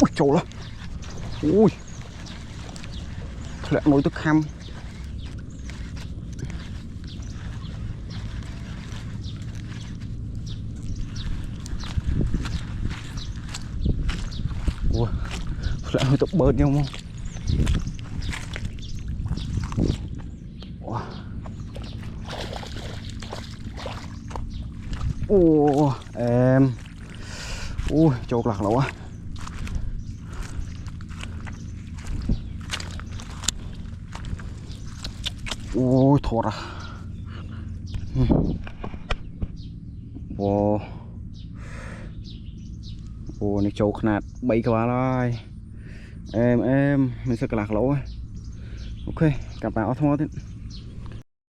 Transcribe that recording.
ui trời ơi ui lại nối tức khăm ui lại nối tức bớt nhau không ui em ui chột lạc lỗ á ui thọt à wow ồ này trâu khát bảy cái rồi em mình sẽ lạc lỗ ok cặp áo thôi